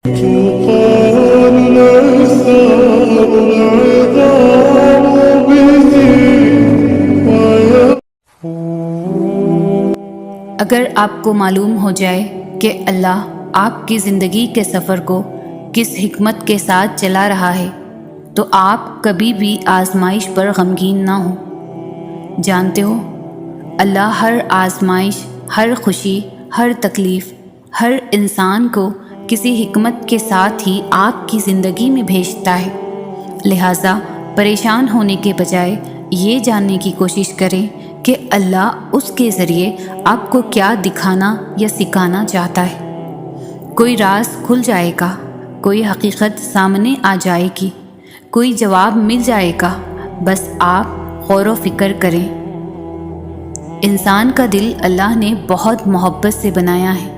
اگر آپ کو معلوم ہو جائے کہ اللہ آپ کی زندگی کے سفر کو کس حکمت کے ساتھ چلا رہا ہے تو آپ کبھی بھی آزمائش پر غمگین نہ ہوں۔ جانتے ہو اللہ ہر آزمائش، ہر خوشی، ہر تکلیف، ہر انسان کو کسی حکمت کے ساتھ ہی آپ کی زندگی میں بھیجتا ہے۔ لہٰذا پریشان ہونے کے بجائے یہ جاننے کی کوشش کریں کہ اللہ اس کے ذریعے آپ کو کیا دکھانا یا سکھانا چاہتا ہے۔ کوئی راز کھل جائے گا، کوئی حقیقت سامنے آ جائے گی، کوئی جواب مل جائے گا، بس آپ غور و فکر کریں۔ انسان کا دل اللہ نے بہت محبت سے بنایا ہے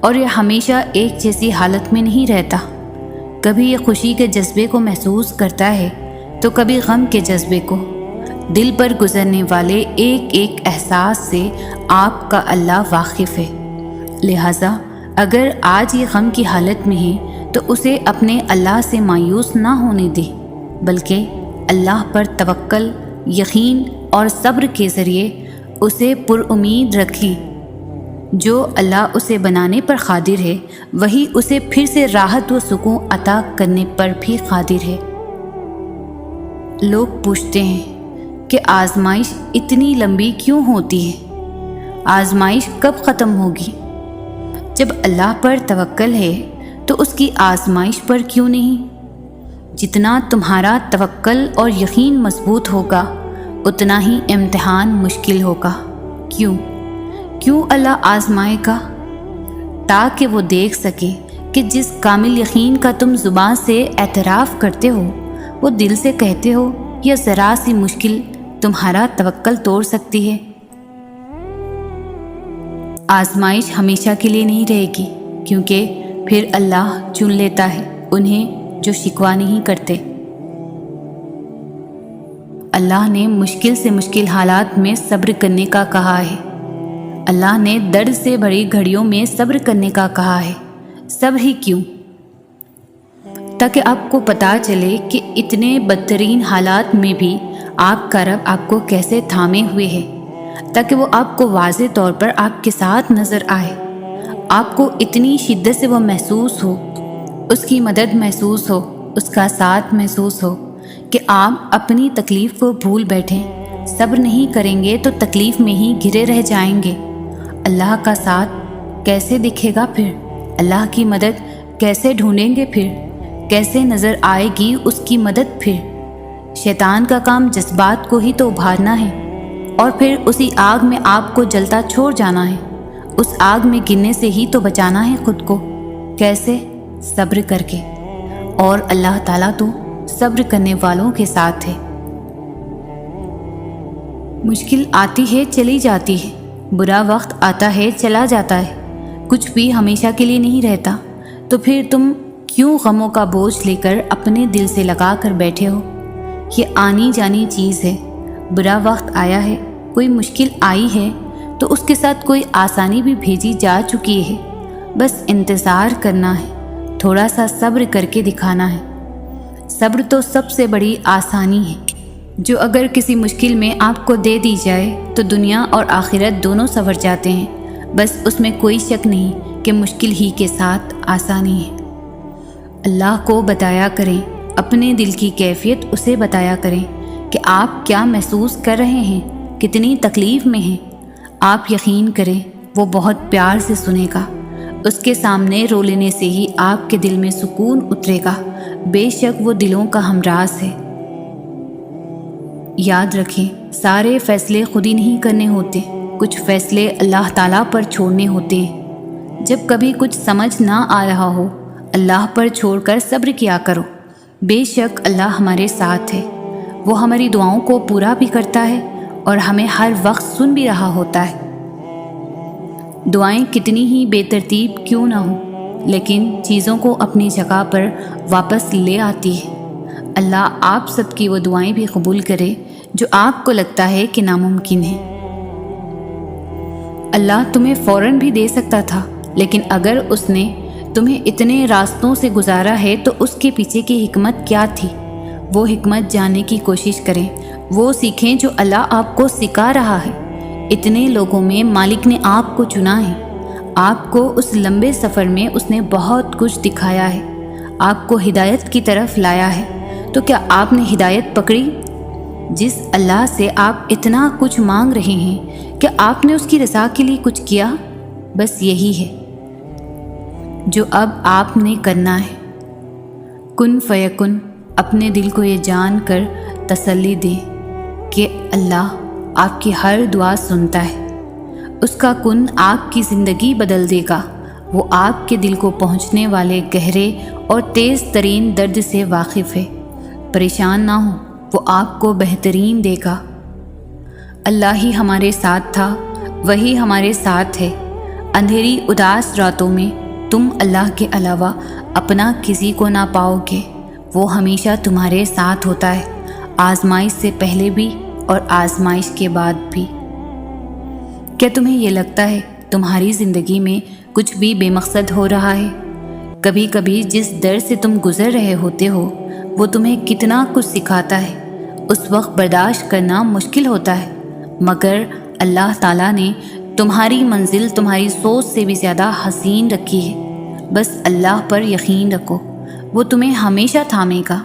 اور یہ ہمیشہ ایک جیسی حالت میں نہیں رہتا۔ کبھی یہ خوشی کے جذبے کو محسوس کرتا ہے تو کبھی غم کے جذبے کو۔ دل پر گزرنے والے ایک ایک احساس سے آپ کا اللہ واقف ہے۔ لہٰذا اگر آج یہ غم کی حالت میں ہے تو اسے اپنے اللہ سے مایوس نہ ہونے دے، بلکہ اللہ پر توکل، یقین اور صبر کے ذریعے اسے پر امید رکھیں۔ جو اللہ اسے بنانے پر قادر ہے وہی اسے پھر سے راحت و سکون عطا کرنے پر بھی قادر ہے۔ لوگ پوچھتے ہیں کہ آزمائش اتنی لمبی کیوں ہوتی ہے؟ آزمائش کب ختم ہوگی؟ جب اللہ پر توکل ہے تو اس کی آزمائش پر کیوں نہیں؟ جتنا تمہارا توکل اور یقین مضبوط ہوگا اتنا ہی امتحان مشکل ہوگا۔ کیوں اللہ آزمائے گا؟ تاکہ وہ دیکھ سکے کہ جس کامل یقین کا تم زبان سے اعتراف کرتے ہو، وہ دل سے کہتے ہو، یا ذرا سی مشکل تمہارا توکل توڑ سکتی ہے۔ آزمائش ہمیشہ کے لیے نہیں رہے گی، کیونکہ پھر اللہ چن لیتا ہے انہیں جو شکوہ نہیں کرتے۔ اللہ نے مشکل سے مشکل حالات میں صبر کرنے کا کہا ہے۔ اللہ نے درد سے بھری گھڑیوں میں صبر کرنے کا کہا ہے۔ صبر ہی کیوں؟ تاکہ آپ کو پتہ چلے کہ اتنے بدترین حالات میں بھی آپ کا رب آپ کو کیسے تھامے ہوئے ہے، تاکہ وہ آپ کو واضح طور پر آپ کے ساتھ نظر آئے، آپ کو اتنی شدت سے وہ محسوس ہو، اس کی مدد محسوس ہو، اس کا ساتھ محسوس ہو کہ آپ اپنی تکلیف کو بھول بیٹھیں۔ صبر نہیں کریں گے تو تکلیف میں ہی گھرے رہ جائیں گے۔ اللہ کا ساتھ کیسے دکھے گا پھر؟ اللہ کی مدد کیسے ڈھونڈیں گے پھر؟ کیسے نظر آئے گی اس کی مدد پھر؟ شیطان کا کام جذبات کو ہی تو ابھارنا ہے اور پھر اسی آگ میں آپ کو جلتا چھوڑ جانا ہے۔ اس آگ میں گرنے سے ہی تو بچانا ہے خود کو۔ کیسے؟ صبر کر کے۔ اور اللہ تعالیٰ تو صبر کرنے والوں کے ساتھ ہے۔ مشکل آتی ہے چلی جاتی ہے، برا وقت آتا ہے چلا جاتا ہے، کچھ بھی ہمیشہ کے لیے نہیں رہتا، تو پھر تم کیوں غموں کا بوجھ لے کر اپنے دل سے لگا کر بیٹھے ہو؟ یہ آنی جانی چیز ہے۔ برا وقت آیا ہے، کوئی مشکل آئی ہے تو اس کے ساتھ کوئی آسانی بھی بھیجی جا چکی ہے، بس انتظار کرنا ہے، تھوڑا سا صبر کر کے دکھانا ہے۔ صبر تو سب سے بڑی آسانی ہے جو اگر کسی مشکل میں آپ کو دے دی جائے تو دنیا اور آخرت دونوں سنور جاتے ہیں۔ بس اس میں کوئی شک نہیں کہ مشکل ہی کے ساتھ آسانی ہے۔ اللہ کو بتایا کریں، اپنے دل کی کیفیت اسے بتایا کریں کہ آپ کیا محسوس کر رہے ہیں، کتنی تکلیف میں ہیں۔ آپ یقین کریں وہ بہت پیار سے سنے گا۔ اس کے سامنے رو لینے سے ہی آپ کے دل میں سکون اترے گا۔ بے شک وہ دلوں کا ہمراز ہے۔ یاد رکھیں، سارے فیصلے خود ہی نہیں کرنے ہوتے، کچھ فیصلے اللہ تعالیٰ پر چھوڑنے ہوتے ہیں۔ جب کبھی کچھ سمجھ نہ آ رہا ہو، اللہ پر چھوڑ کر صبر کیا کرو۔ بے شک اللہ ہمارے ساتھ ہے، وہ ہماری دعاؤں کو پورا بھی کرتا ہے اور ہمیں ہر وقت سن بھی رہا ہوتا ہے۔ دعائیں کتنی ہی بے ترتیب کیوں نہ ہوں، لیکن چیزوں کو اپنی جگہ پر واپس لے آتی ہے۔ اللہ آپ سب کی وہ دعائیں بھی قبول کرے جو آپ کو لگتا ہے کہ ناممکن ہے۔ اللہ تمہیں فوراً بھی دے سکتا تھا، لیکن اگر اس نے تمہیں اتنے راستوں سے گزارا ہے تو اس کے پیچھے کی حکمت کیا تھی؟ وہ حکمت جاننے کی کوشش کریں، وہ سیکھیں جو اللہ آپ کو سکھا رہا ہے۔ اتنے لوگوں میں مالک نے آپ کو چنا ہے، آپ کو اس لمبے سفر میں اس نے بہت کچھ دکھایا ہے، آپ کو ہدایت کی طرف لایا ہے، تو کیا آپ نے ہدایت پکڑی؟ جس اللہ سے آپ اتنا کچھ مانگ رہے ہیں، کیا آپ نے اس کی رضا کے لیے کچھ کیا؟ بس یہی ہے جو اب آپ نے کرنا ہے۔ کن فیکن، اپنے دل کو یہ جان کر تسلی دیں کہ اللہ آپ کی ہر دعا سنتا ہے۔ اس کا کن آپ کی زندگی بدل دے گا۔ وہ آپ کے دل کو پہنچنے والے گہرے اور تیز ترین درد سے واقف ہے۔ پریشان نہ ہو، وہ آپ کو بہترین دے گا۔ اللہ ہی ہمارے ساتھ تھا، وہی ہمارے ساتھ ہے۔ اندھیری اداس راتوں میں تم اللہ کے علاوہ اپنا کسی کو نہ پاؤ گے۔ وہ ہمیشہ تمہارے ساتھ ہوتا ہے، آزمائش سے پہلے بھی اور آزمائش کے بعد بھی۔ کیا تمہیں یہ لگتا ہے تمہاری زندگی میں کچھ بھی بے مقصد ہو رہا ہے؟ کبھی کبھی جس در سے تم گزر رہے ہوتے ہو وہ تمہیں کتنا کچھ سکھاتا ہے، اس وقت برداشت کرنا مشکل ہوتا ہے، مگر اللہ تعالیٰ نے تمہاری منزل تمہاری سوچ سے بھی زیادہ حسین رکھی ہے۔ بس اللہ پر یقین رکھو، وہ تمہیں ہمیشہ تھامے گا۔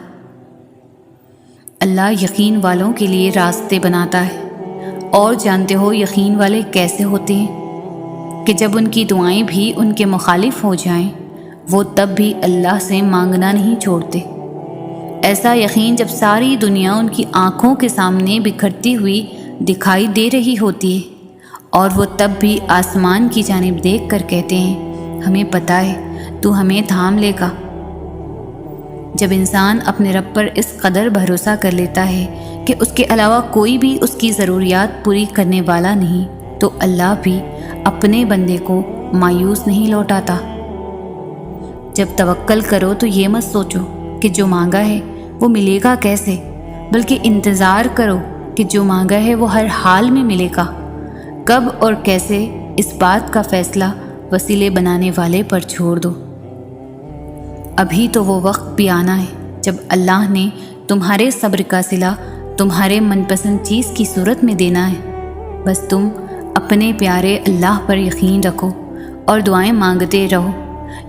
اللہ یقین والوں کے لیے راستے بناتا ہے، اور جانتے ہو یقین والے کیسے ہوتے ہیں؟ کہ جب ان کی دعائیں بھی ان کے مخالف ہو جائیں، وہ تب بھی اللہ سے مانگنا نہیں چھوڑتے۔ ایسا یقین جب ساری دنیا ان کی آنکھوں کے سامنے بکھرتی ہوئی دکھائی دے رہی ہوتی ہے، اور وہ تب بھی آسمان کی جانب دیکھ کر کہتے ہیں ہمیں پتہ ہے تو ہمیں تھام لے گا۔ جب انسان اپنے رب پر اس قدر بھروسہ کر لیتا ہے کہ اس کے علاوہ کوئی بھی اس کی ضروریات پوری کرنے والا نہیں، تو اللہ بھی اپنے بندے کو مایوس نہیں لوٹاتا۔ جب توکل کرو تو یہ مت سوچو کہ جو مانگا ہے وہ ملے گا کیسے، بلکہ انتظار کرو کہ جو مانگا ہے وہ ہر حال میں ملے گا۔ کب اور کیسے، اس بات کا فیصلہ وسیلے بنانے والے پر چھوڑ دو۔ ابھی تو وہ وقت بھی آنا ہے جب اللہ نے تمہارے صبر کا صلہ تمہارے من پسند چیز کی صورت میں دینا ہے۔ بس تم اپنے پیارے اللہ پر یقین رکھو اور دعائیں مانگتے رہو،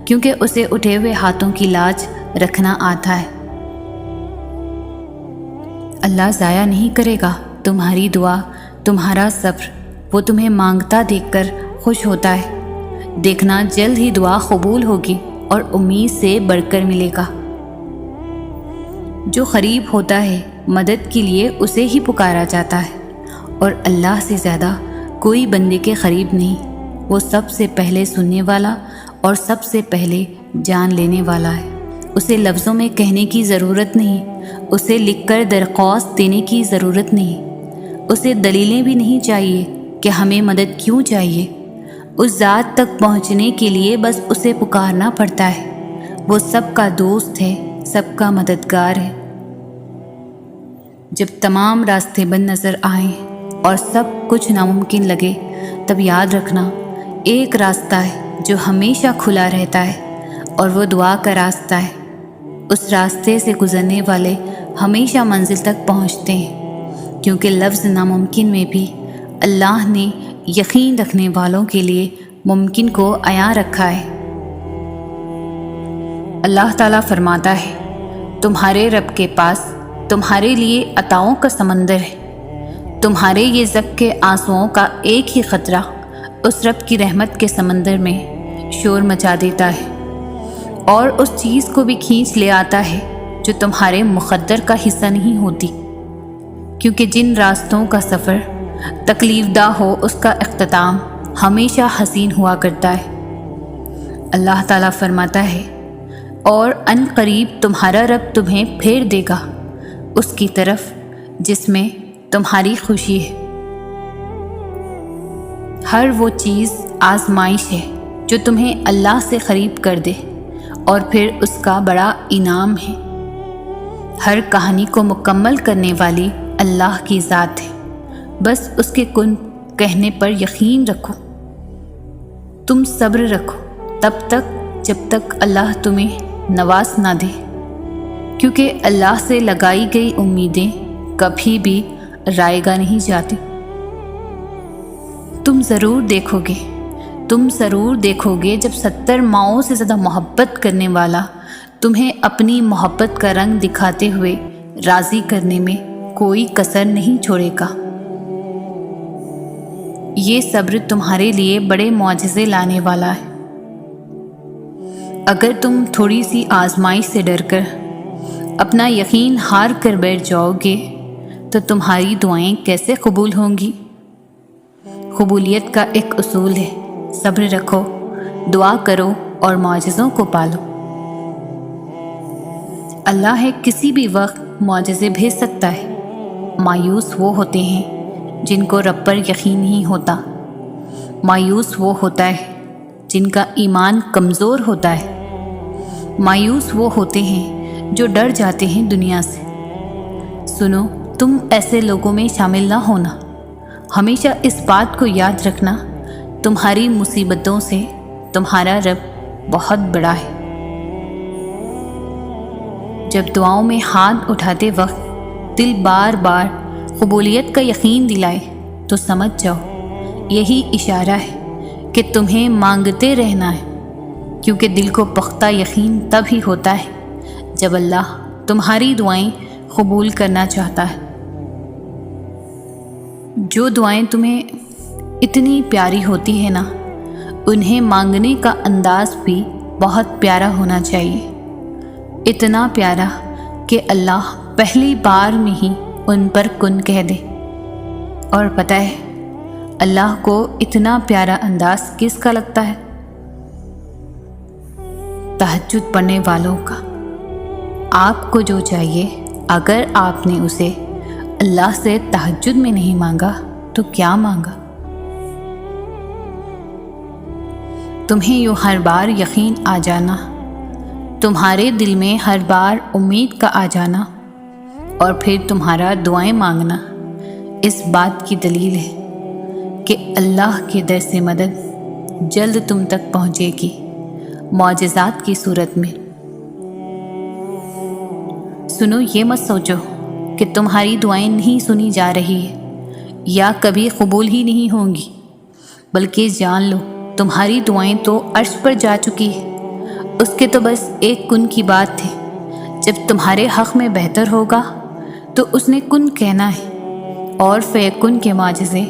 کیونکہ اسے اٹھے ہوئے ہاتھوں کی لاج رکھنا آتا ہے۔ اللہ ضائع نہیں کرے گا تمہاری دعا، تمہارا صبر۔ وہ تمہیں مانگتا دیکھ کر خوش ہوتا ہے۔ دیکھنا جلد ہی دعا قبول ہوگی اور امید سے بڑھ کر ملے گا۔ جو قریب ہوتا ہے مدد کے لیے اسے ہی پکارا جاتا ہے، اور اللہ سے زیادہ کوئی بندے کے قریب نہیں۔ وہ سب سے پہلے سننے والا اور سب سے پہلے جان لینے والا ہے۔ اسے لفظوں میں کہنے کی ضرورت نہیں، اسے لکھ کر درخواست دینے کی ضرورت نہیں، اسے دلیلیں بھی نہیں چاہیے کہ ہمیں مدد کیوں چاہیے۔ اس ذات تک پہنچنے کے لیے بس اسے پکارنا پڑتا ہے۔ وہ سب کا دوست ہے، سب کا مددگار ہے۔ جب تمام راستے بند نظر آئیں اور سب کچھ ناممکن لگے، تب یاد رکھنا ایک راستہ ہے جو ہمیشہ کھلا رہتا ہے، اور وہ دعا کا راستہ ہے۔ اس راستے سے گزرنے والے ہمیشہ منزل تک پہنچتے ہیں، کیونکہ لفظ ناممکن میں بھی اللہ نے یقین رکھنے والوں کے لیے ممکن کو عیاں رکھا ہے۔ اللہ تعالیٰ فرماتا ہے تمہارے رب کے پاس تمہارے لیے عطاؤں کا سمندر ہے۔ تمہارے یہ ضبط کے آنسوؤں کا ایک ہی قطرہ اس رب کی رحمت کے سمندر میں شور مچا دیتا ہے، اور اس چیز کو بھی کھینچ لے آتا ہے جو تمہارے مقدر کا حصہ نہیں ہوتی۔ کیونکہ جن راستوں کا سفر تکلیف دہ ہو اس کا اختتام ہمیشہ حسین ہوا کرتا ہے۔ اللہ تعالیٰ فرماتا ہے اور ان قریب تمہارا رب تمہیں پھیر دے گا اس کی طرف جس میں تمہاری خوشی ہے۔ ہر وہ چیز آزمائش ہے جو تمہیں اللہ سے قریب کر دے، اور پھر اس کا بڑا انعام ہے۔ ہر کہانی کو مکمل کرنے والی اللہ کی ذات ہے۔ بس اس کے کن کہنے پر یقین رکھو۔ تم صبر رکھو تب تک جب تک اللہ تمہیں نواز نہ دے، کیونکہ اللہ سے لگائی گئی امیدیں کبھی بھی رائگاں نہیں جاتی۔ تم ضرور دیکھو گے جب 70 ماؤں سے زیادہ محبت کرنے والا تمہیں اپنی محبت کا رنگ دکھاتے ہوئے راضی کرنے میں کوئی کسر نہیں چھوڑے گا۔ یہ صبر تمہارے لیے بڑے معجزے لانے والا ہے۔ اگر تم تھوڑی سی آزمائش سے ڈر کر اپنا یقین ہار کر بیٹھ جاؤ گے تو تمہاری دعائیں کیسے قبول ہوں گی؟ قبولیت کا ایک اصول ہے، صبر رکھو، دعا کرو اور معجزوں کو پالو۔ اللہ ہے کسی بھی وقت معجزے بھیج سکتا ہے۔ مایوس وہ ہوتے ہیں جن کو رب پر یقین نہیں ہوتا۔ مایوس وہ ہوتا ہے جن کا ایمان کمزور ہوتا ہے۔ مایوس وہ ہوتے ہیں جو ڈر جاتے ہیں دنیا سے۔ سنو، تم ایسے لوگوں میں شامل نہ ہونا۔ ہمیشہ اس بات کو یاد رکھنا، تمہاری مصیبتوں سے تمہارا رب بہت بڑا ہے۔ جب دعاؤں میں ہاتھ اٹھاتے وقت دل بار بار قبولیت کا یقین دلائے تو سمجھ جاؤ یہی اشارہ ہے کہ تمہیں مانگتے رہنا ہے، کیونکہ دل کو پختہ یقین تب ہی ہوتا ہے جب اللہ تمہاری دعائیں قبول کرنا چاہتا ہے۔ جو دعائیں تمہیں اتنی پیاری ہوتی ہیں نا، انہیں مانگنے کا انداز بھی بہت پیارا ہونا چاہیے، اتنا پیارا کہ اللہ پہلی بار میں ہی ان پر کن کہہ دے۔ اور پتہ ہے اللہ کو اتنا پیارا انداز کس کا لگتا ہے؟ تہجد پڑھنے والوں کا۔ آپ کو جو چاہیے، اگر آپ نے اسے اللہ سے تہجد میں نہیں مانگا تو کیا مانگا؟ تمہیں یوں ہر بار یقین آ جانا، تمہارے دل میں ہر بار امید کا آ جانا اور پھر تمہارا دعائیں مانگنا اس بات کی دلیل ہے کہ اللہ کے در سے مدد جلد تم تک پہنچے گی، معجزات کی صورت میں۔ سنو، یہ مت سوچو کہ تمہاری دعائیں نہیں سنی جا رہی ہے یا کبھی قبول ہی نہیں ہوں گی، بلکہ جان لو تمہاری دعائیں تو عرش پر جا چکی ہے۔ اس کے تو بس ایک کن کی بات تھی، جب تمہارے حق میں بہتر ہوگا تو اس نے کن کہنا ہے اور فیکن کے معجزے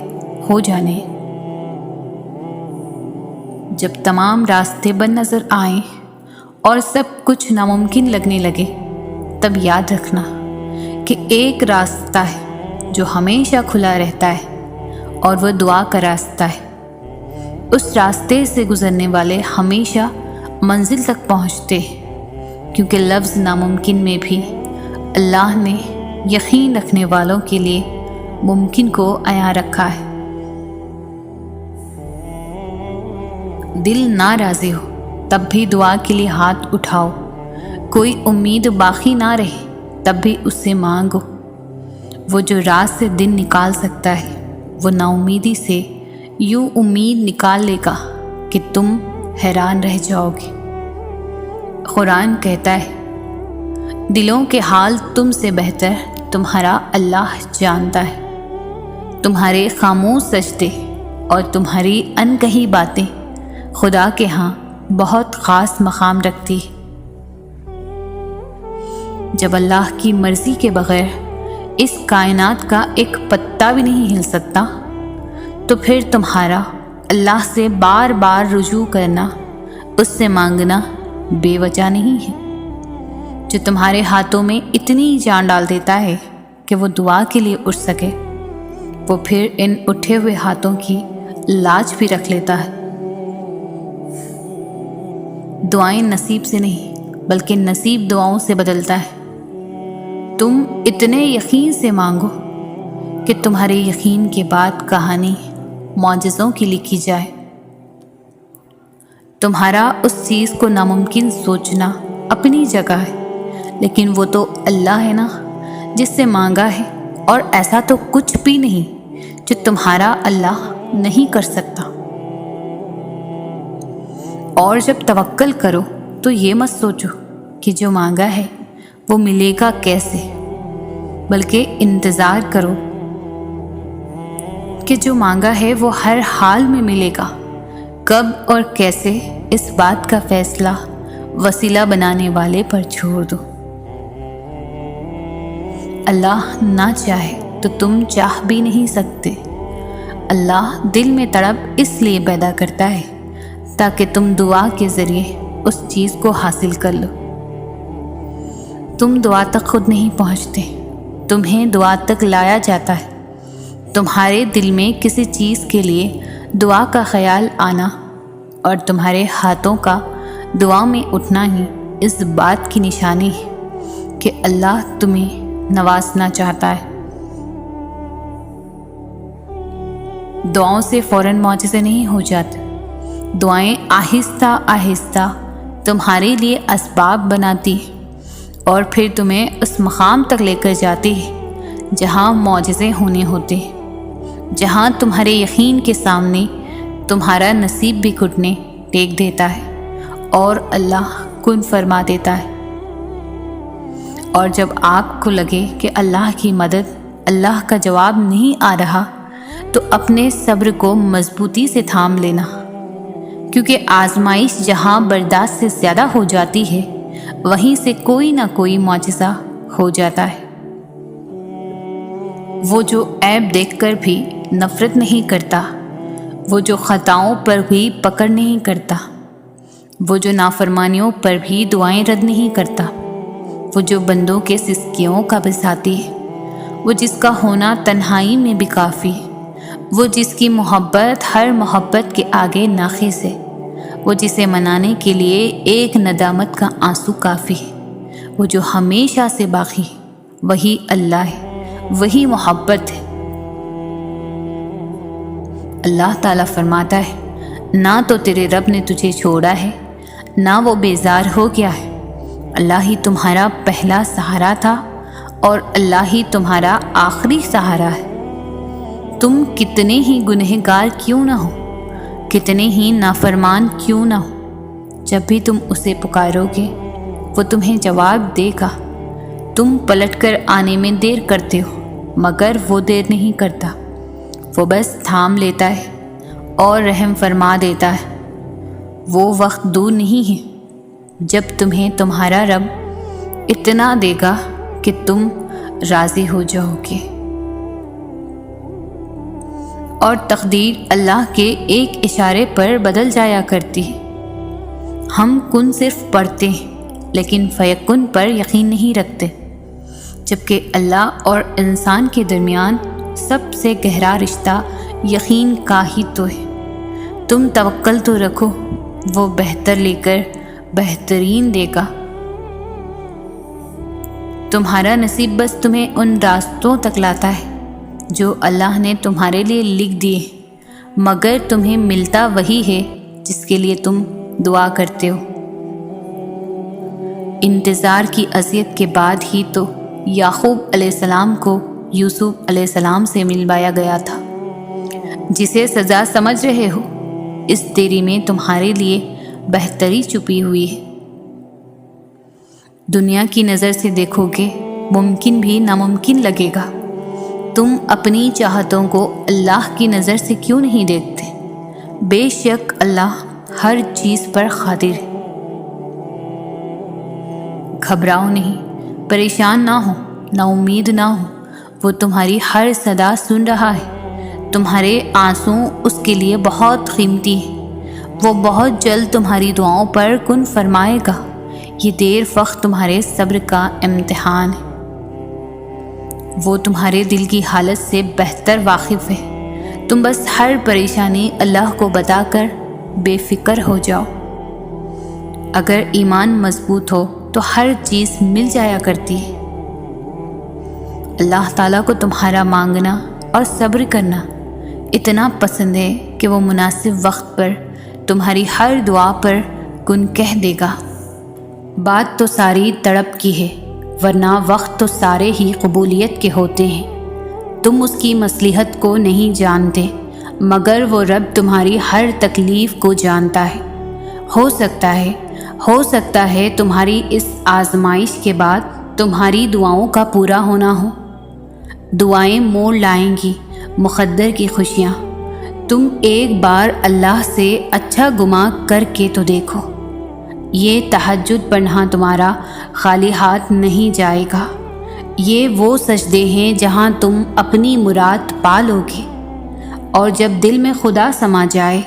ہو جانے ہیں۔ جب تمام راستے بند نظر آئیں اور سب کچھ ناممکن لگنے لگے، تب یاد رکھنا کہ ایک راستہ ہے جو ہمیشہ کھلا رہتا ہے اور وہ دعا کا راستہ ہے۔ اس راستے سے گزرنے والے ہمیشہ منزل تک پہنچتے ہیں، کیونکہ لفظ ناممکن میں بھی اللہ نے یقین رکھنے والوں کے لیے ممکن کو عیاں رکھا ہے۔ دل ناراضی ہو تب بھی دعا کے لیے ہاتھ اٹھاؤ، کوئی امید باقی نہ رہے تب بھی اس سے مانگو۔ وہ جو رات سے دن نکال سکتا ہے، وہ نا امیدی سے یوں امید نکال لے گا کہ تم حیران رہ جاؤ گے۔ قرآن کہتا ہے، دلوں کے حال تم سے بہتر تمہارا اللہ جانتا ہے۔ تمہارے خاموش سجدے اور تمہاری انکہی باتیں خدا کے ہاں بہت خاص مقام رکھتی ہے۔ جب اللہ کی مرضی کے بغیر اس کائنات کا ایک پتا بھی نہیں ہل سکتا، تو پھر تمہارا اللہ سے بار بار رجوع کرنا، اس سے مانگنا بے وجہ نہیں ہے۔ جو تمہارے ہاتھوں میں اتنی جان ڈال دیتا ہے کہ وہ دعا کے لیے اٹھ سکے، وہ پھر ان اٹھے ہوئے ہاتھوں کی لاج بھی رکھ لیتا ہے۔ دعائیں نصیب سے نہیں بلکہ نصیب دعاؤں سے بدلتا ہے۔ تم اتنے یقین سے مانگو کہ تمہارے یقین کے بعد کہانی معجزوں کی لکھی جائے۔ تمہارا اس چیز کو ناممکن سوچنا اپنی جگہ ہے، لیکن وہ تو اللہ ہے نا جس سے مانگا ہے، اور ایسا تو کچھ بھی نہیں جو تمہارا اللہ نہیں کر سکتا۔ اور جب توکل کرو تو یہ مت سوچو کہ جو مانگا ہے وہ ملے گا کیسے، بلکہ انتظار کرو کہ جو مانگا ہے وہ ہر حال میں ملے گا۔ کب اور کیسے، اس بات کا فیصلہ وسیلہ بنانے والے پر چھوڑ دو۔ اللہ نہ چاہے تو تم چاہ بھی نہیں سکتے۔ اللہ دل میں تڑپ اس لیے پیدا کرتا ہے تاکہ تم دعا کے ذریعے اس چیز کو حاصل کر لو۔ تم دعا تک خود نہیں پہنچتے، تمہیں دعا تک لایا جاتا ہے۔ تمہارے دل میں کسی چیز کے لیے دعا کا خیال آنا اور تمہارے ہاتھوں کا دعا میں اٹھنا ہی اس بات کی نشانی ہے کہ اللہ تمہیں نوازنا چاہتا ہے۔ دعاؤں سے فوراً معجزے نہیں ہو جاتے، دعائیں آہستہ آہستہ تمہارے لیے اسباب بناتی ہیں اور پھر تمہیں اس مقام تک لے کر جاتی ہے جہاں معجزے ہونے ہوتے ہیں، جہاں تمہارے یقین کے سامنے تمہارا نصیب بھی گھٹنے ٹیک دیتا ہے اور اللہ کن فرما دیتا ہے۔ اور جب آپ کو لگے کہ اللہ کی مدد، اللہ کا جواب نہیں آ رہا، تو اپنے صبر کو مضبوطی سے تھام لینا، کیونکہ آزمائش جہاں برداشت سے زیادہ ہو جاتی ہے وہیں سے کوئی نہ کوئی معجزہ ہو جاتا ہے۔ وہ جو عیب دیکھ کر بھی نفرت نہیں کرتا، وہ جو خطاؤں پر بھی پکڑ نہیں کرتا، وہ جو نافرمانیوں پر بھی دعائیں رد نہیں کرتا، وہ جو بندوں کے سسکیوں کا بھی ساتھی ہے، وہ جس کا ہونا تنہائی میں بھی کافی ہے، وہ جس کی محبت ہر محبت کے آگے ناقص ہے، وہ جسے منانے کے لیے ایک ندامت کا آنسو کافی ہے، وہ جو ہمیشہ سے باقی ہے، وہی اللہ ہے، وہی محبت ہے۔ اللہ تعالیٰ فرماتا ہے، نہ تو تیرے رب نے تجھے چھوڑا ہے، نہ وہ بیزار ہو گیا ہے۔ اللہ ہی تمہارا پہلا سہارا تھا اور اللہ ہی تمہارا آخری سہارا ہے۔ تم کتنے ہی گنہگار کیوں نہ ہو، کتنے ہی نافرمان کیوں نہ ہو، جب بھی تم اسے پکارو گے وہ تمہیں جواب دے گا۔ تم پلٹ کر آنے میں دیر کرتے ہو مگر وہ دیر نہیں کرتا، وہ بس تھام لیتا ہے اور رحم فرما دیتا ہے۔ وہ وقت دور نہیں ہے جب تمہیں تمہارا رب اتنا دے گا کہ تم راضی ہو جاؤ گے۔ اور تقدیر اللہ کے ایک اشارے پر بدل جایا کرتی ہے۔ ہم کن صرف پڑھتے ہیں لیکن فیکن پر یقین نہیں رکھتے، جبکہ اللہ اور انسان کے درمیان سب سے گہرا رشتہ یقین کا ہی تو ہے۔ تم توکل تو رکھو، وہ بہتر لے کر بہترین دے گا۔ تمہارا نصیب بس تمہیں ان راستوں تک لاتا ہے جو اللہ نے تمہارے لیے لکھ دیے، مگر تمہیں ملتا وہی ہے جس کے لیے تم دعا کرتے ہو۔ انتظار کی اذیت کے بعد ہی تو یعقوب علیہ السلام کو یوسف علیہ السلام سے ملوایا گیا تھا۔ جسے سزا سمجھ رہے ہو، اس دیری میں تمہارے لیے بہتری چھپی ہوئی ہے۔ دنیا کی نظر سے دیکھو گے ممکن بھی ناممکن لگے گا۔ تم اپنی چاہتوں کو اللہ کی نظر سے کیوں نہیں دیکھتے؟ بے شک اللہ ہر چیز پر قادر ہے۔ گھبراؤ نہیں، پریشان نہ ہو، نا امید نہ ہو، وہ تمہاری ہر صدا سن رہا ہے۔ تمہارے آنسو اس کے لیے بہت قیمتی ہیں، وہ بہت جلد تمہاری دعاؤں پر کن فرمائے گا۔ یہ دیر وقت تمہارے صبر کا امتحان ہے۔ وہ تمہارے دل کی حالت سے بہتر واقف ہے۔ تم بس ہر پریشانی اللہ کو بتا کر بے فکر ہو جاؤ۔ اگر ایمان مضبوط ہو تو ہر چیز مل جایا کرتی ہے۔ اللہ تعالیٰ کو تمہارا مانگنا اور صبر کرنا اتنا پسند ہے کہ وہ مناسب وقت پر تمہاری ہر دعا پر کن کہہ دے گا۔ بات تو ساری تڑپ کی ہے، ورنہ وقت تو سارے ہی قبولیت کے ہوتے ہیں۔ تم اس کی مصلحت کو نہیں جانتے، مگر وہ رب تمہاری ہر تکلیف کو جانتا ہے۔ ہو سکتا ہے تمہاری اس آزمائش کے بعد تمہاری دعاؤں کا پورا ہونا ہو۔ دعائیں موڑ لائیں گی مقدر کی خوشیاں۔ تم ایک بار اللہ سے اچھا گمان کر کے تو دیکھو، یہ تہجد پڑھنا تمہارا خالی ہاتھ نہیں جائے گا۔ یہ وہ سجدے ہیں جہاں تم اپنی مراد پا لو گے، اور جب دل میں خدا سما جائے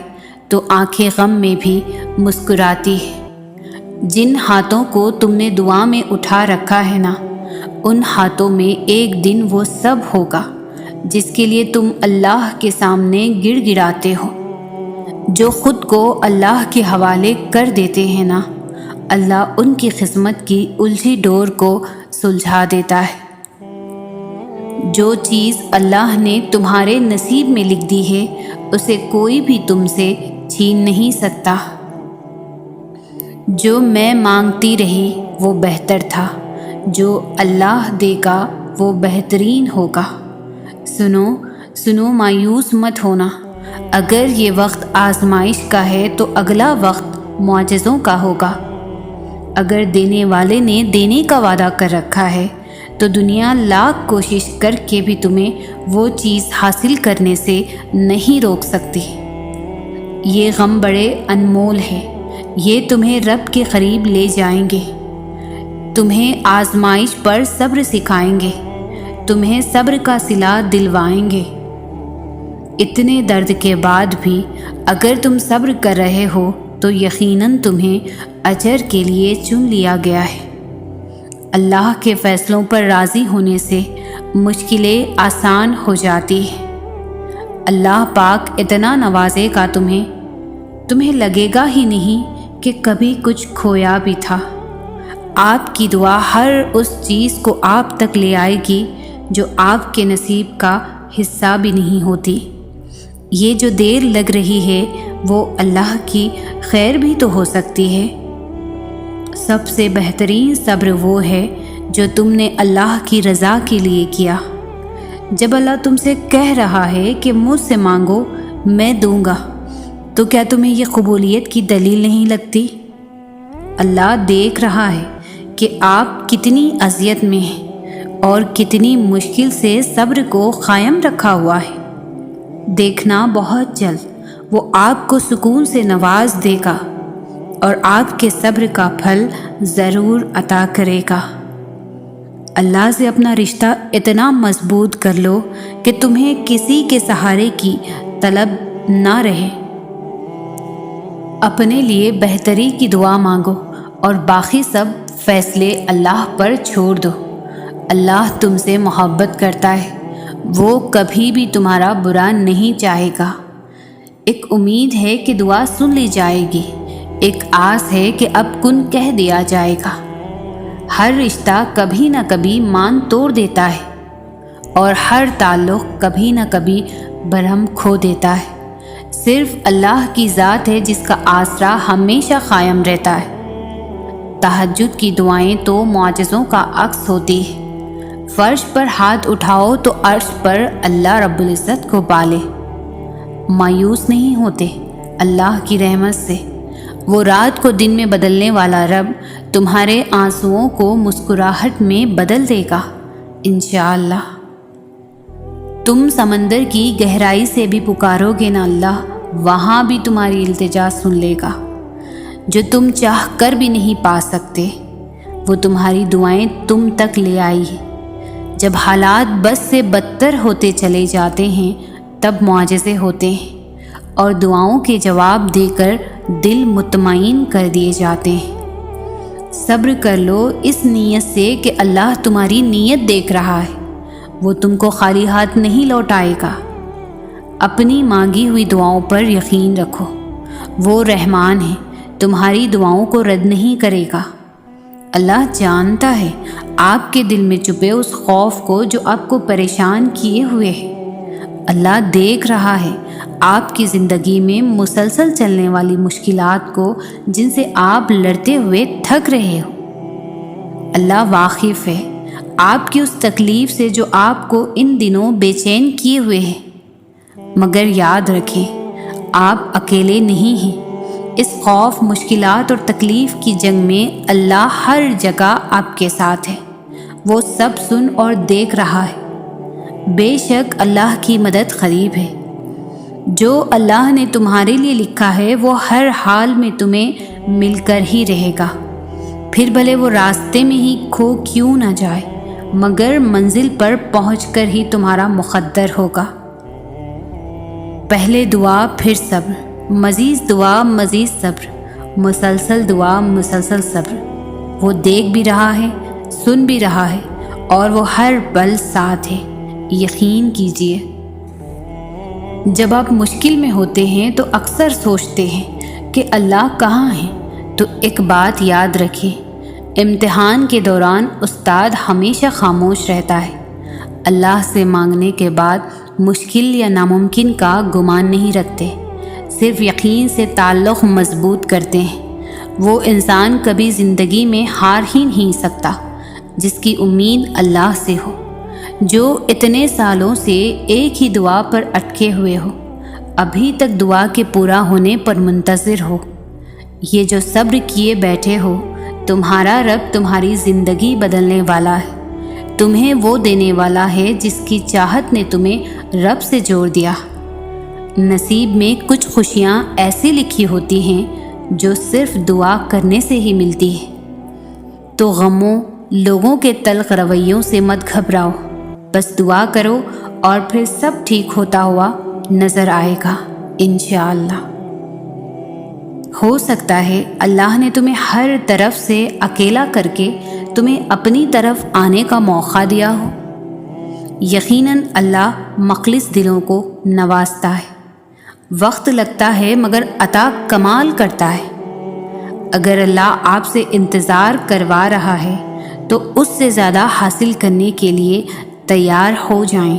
تو آنکھیں غم میں بھی مسکراتی ہیں۔ جن ہاتھوں کو تم نے دعا میں اٹھا رکھا ہے نا، ان ہاتھوں میں ایک دن وہ سب ہوگا جس کے لیے تم اللہ کے سامنے گڑ گڑاتے ہو۔ جو خود کو اللہ کے حوالے کر دیتے ہیں نا، اللہ ان کی قسمت کی الجھی ڈور کو سلجھا دیتا ہے۔ جو چیز اللہ نے تمہارے نصیب میں لکھ دی ہے اسے کوئی بھی تم سے چھین نہیں سکتا۔ جو میں مانگتی رہی وہ بہتر تھا، جو اللہ دے گا وہ بہترین ہوگا۔ سنو مایوس مت ہونا۔ اگر یہ وقت آزمائش کا ہے تو اگلا وقت معجزوں کا ہوگا۔ اگر دینے والے نے دینے کا وعدہ کر رکھا ہے تو دنیا لاکھ کوشش کر کے بھی تمہیں وہ چیز حاصل کرنے سے نہیں روک سکتی۔ یہ غم بڑے انمول ہیں، یہ تمہیں رب کے قریب لے جائیں گے، تمہیں آزمائش پر صبر سکھائیں گے، تمہیں صبر کا صلہ دلوائیں گے۔ اتنے درد کے بعد بھی اگر تم صبر کر رہے ہو تو یقیناً تمہیں اجر کے لیے چن لیا گیا ہے۔ اللہ کے فیصلوں پر راضی ہونے سے مشکلیں آسان ہو جاتی ہیں۔ اللہ پاک اتنا نوازے گا تمہیں لگے گا ہی نہیں کہ کبھی کچھ کھویا بھی تھا۔ آپ کی دعا ہر اس چیز کو آپ تک لے آئے گی جو آپ کے نصیب کا حصہ بھی نہیں ہوتی۔ یہ جو دیر لگ رہی ہے وہ اللہ کی خیر بھی تو ہو سکتی ہے۔ سب سے بہترین صبر وہ ہے جو تم نے اللہ کی رضا کے لیے کیا۔ جب اللہ تم سے کہہ رہا ہے کہ مجھ سے مانگو میں دوں گا، تو کیا تمہیں یہ قبولیت کی دلیل نہیں لگتی؟ اللہ دیکھ رہا ہے کہ آپ کتنی اذیت میں ہیں اور کتنی مشکل سے صبر کو قائم رکھا ہوا ہے۔ دیکھنا بہت جلد وہ آپ کو سکون سے نواز دے گا اور آپ کے صبر کا پھل ضرور عطا کرے گا۔ اللہ سے اپنا رشتہ اتنا مضبوط کر لو کہ تمہیں کسی کے سہارے کی طلب نہ رہے۔ اپنے لیے بہتری کی دعا مانگو اور باقی سب فیصلے اللہ پر چھوڑ دو۔ اللہ تم سے محبت کرتا ہے، وہ کبھی بھی تمہارا برا نہیں چاہے گا۔ ایک امید ہے کہ دعا سن لی جائے گی، ایک آس ہے کہ اب کن کہہ دیا جائے گا۔ ہر رشتہ کبھی نہ کبھی مان توڑ دیتا ہے اور ہر تعلق کبھی نہ کبھی برہم کھو دیتا ہے۔ صرف اللہ کی ذات ہے جس کا آسرا ہمیشہ قائم رہتا ہے۔ تہجد کی دعائیں تو معجزوں کا عکس ہوتی ہے۔ فرش پر ہاتھ اٹھاؤ تو عرش پر اللہ رب العزت کو پالے۔ مایوس نہیں ہوتے اللہ کی رحمت سے۔ وہ رات کو دن میں بدلنے والا رب تمہارے آنسوؤں کو مسکراہٹ میں بدل دے گا انشاءاللہ۔ تم سمندر کی گہرائی سے بھی پکارو گے نا اللہ، وہاں بھی تمہاری التجا سن لے گا۔ جو تم چاہ کر بھی نہیں پا سکتے وہ تمہاری دعائیں تم تک لے آئی ہے۔ جب حالات بس سے بدتر ہوتے چلے جاتے ہیں تب معجزے ہوتے ہیں اور دعاؤں کے جواب دے کر دل مطمئن کر دیے جاتے ہیں۔ صبر کر لو اس نیت سے کہ اللہ تمہاری نیت دیکھ رہا ہے، وہ تم کو خالی ہاتھ نہیں لوٹائے گا۔ اپنی مانگی ہوئی دعاؤں پر یقین رکھو، وہ رحمان ہے، تمہاری دعاؤں کو رد نہیں کرے گا۔ اللہ جانتا ہے آپ کے دل میں چھپے اس خوف کو جو آپ کو پریشان کیے ہوئے ہے۔ اللہ دیکھ رہا ہے آپ کی زندگی میں مسلسل چلنے والی مشکلات کو جن سے آپ لڑتے ہوئے تھک رہے ہو۔ اللہ واقف ہے آپ کی اس تکلیف سے جو آپ کو ان دنوں بے چین کیے ہوئے ہے۔ مگر یاد رکھیں آپ اکیلے نہیں ہیں، اس خوف، مشکلات اور تکلیف کی جنگ میں اللہ ہر جگہ آپ کے ساتھ ہے۔ وہ سب سن اور دیکھ رہا ہے۔ بے شک اللہ کی مدد قریب ہے۔ جو اللہ نے تمہارے لیے لکھا ہے وہ ہر حال میں تمہیں مل کر ہی رہے گا، پھر بھلے وہ راستے میں ہی کھو کیوں نہ جائے، مگر منزل پر پہنچ کر ہی تمہارا مقدر ہوگا۔ پہلے دعا پھر صبر، مزید دعا مزید صبر، مسلسل دعا مسلسل صبر۔ وہ دیکھ بھی رہا ہے، سن بھی رہا ہے، اور وہ ہر پل ساتھ ہے، یقین کیجیے۔ جب آپ مشکل میں ہوتے ہیں تو اکثر سوچتے ہیں کہ اللہ کہاں ہے، تو ایک بات یاد رکھیں، امتحان کے دوران استاد ہمیشہ خاموش رہتا ہے۔ اللہ سے مانگنے کے بعد مشکل یا ناممکن کا گمان نہیں رکھتے، صرف یقین سے تعلق مضبوط کرتے ہیں۔ وہ انسان کبھی زندگی میں ہار ہی نہیں سکتا جس کی امید اللہ سے ہو، جو اتنے سالوں سے ایک ہی دعا پر اٹکے ہوئے ہو، ابھی تک دعا کے پورا ہونے پر منتظر ہو۔ یہ جو صبر کیے بیٹھے ہو، تمہارا رب تمہاری زندگی بدلنے والا ہے، تمہیں وہ دینے والا ہے جس کی چاہت نے تمہیں رب سے جوڑ دیا۔ نصیب میں کچھ خوشیاں ایسی لکھی ہوتی ہیں جو صرف دعا کرنے سے ہی ملتی ہے۔ تو غموں، لوگوں کے تلخ رویوں سے مت گھبراؤ، بس دعا کرو اور پھر سب ٹھیک ہوتا ہوا نظر آئے گا انشاءاللہ۔ ہو سکتا ہے اللہ نے تمہیں ہر طرف سے اکیلا کر کے تمہیں اپنی طرف آنے کا موقع دیا ہو۔ یقیناً اللہ مخلص دلوں کو نوازتا ہے، وقت لگتا ہے مگر عطا کمال کرتا ہے۔ اگر اللہ آپ سے انتظار کروا رہا ہے تو اس سے زیادہ حاصل کرنے کے لیے تیار ہو جائیں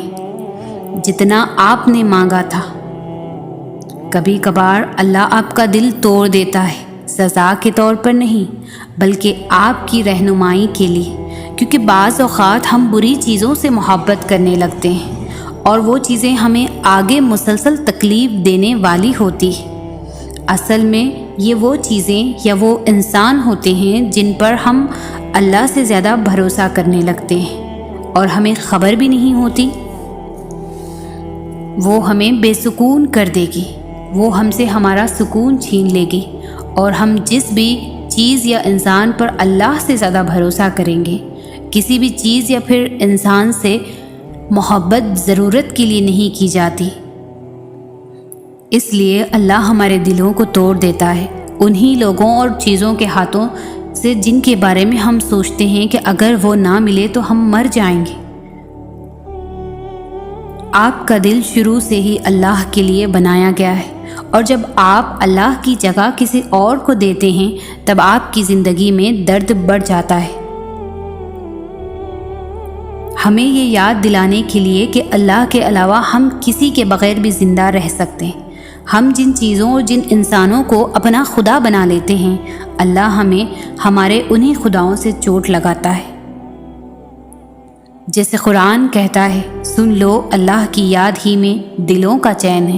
جتنا آپ نے مانگا تھا۔ کبھی کبھار اللہ آپ کا دل توڑ دیتا ہے، سزا کے طور پر نہیں بلکہ آپ کی رہنمائی کے لیے، کیونکہ بعض اوقات ہم بری چیزوں سے محبت کرنے لگتے ہیں اور وہ چیزیں ہمیں آگے مسلسل تکلیف دینے والی ہوتی ہیں۔ اصل میں یہ وہ چیزیں یا وہ انسان ہوتے ہیں جن پر ہم اللہ سے زیادہ بھروسہ کرنے لگتے ہیں اور ہمیں خبر بھی نہیں ہوتی۔ وہ ہمیں بے سکون کر دے گی، وہ ہم سے ہمارا سکون چھین لے گی، اور ہم جس بھی چیز یا انسان پر اللہ سے زیادہ بھروسہ کریں گے، کسی بھی چیز یا پھر انسان سے محبت ضرورت کے لیے نہیں کی جاتی۔ اس لیے اللہ ہمارے دلوں کو توڑ دیتا ہے انہی لوگوں اور چیزوں کے ہاتھوں سے جن کے بارے میں ہم سوچتے ہیں کہ اگر وہ نہ ملے تو ہم مر جائیں گے۔ آپ کا دل شروع سے ہی اللہ کے لیے بنایا گیا ہے، اور جب آپ اللہ کی جگہ کسی اور کو دیتے ہیں تب آپ کی زندگی میں درد بڑھ جاتا ہے۔ ہمیں یہ یاد دلانے کے لیے کہ اللہ کے علاوہ ہم کسی کے بغیر بھی زندہ رہ سکتے ہیں۔ ہم جن چیزوں اور جن انسانوں کو اپنا خدا بنا لیتے ہیں، اللہ ہمیں ہمارے انہی خداؤں سے چوٹ لگاتا ہے۔ جیسے قرآن کہتا ہے، سن لو اللہ کی یاد ہی میں دلوں کا چین ہے۔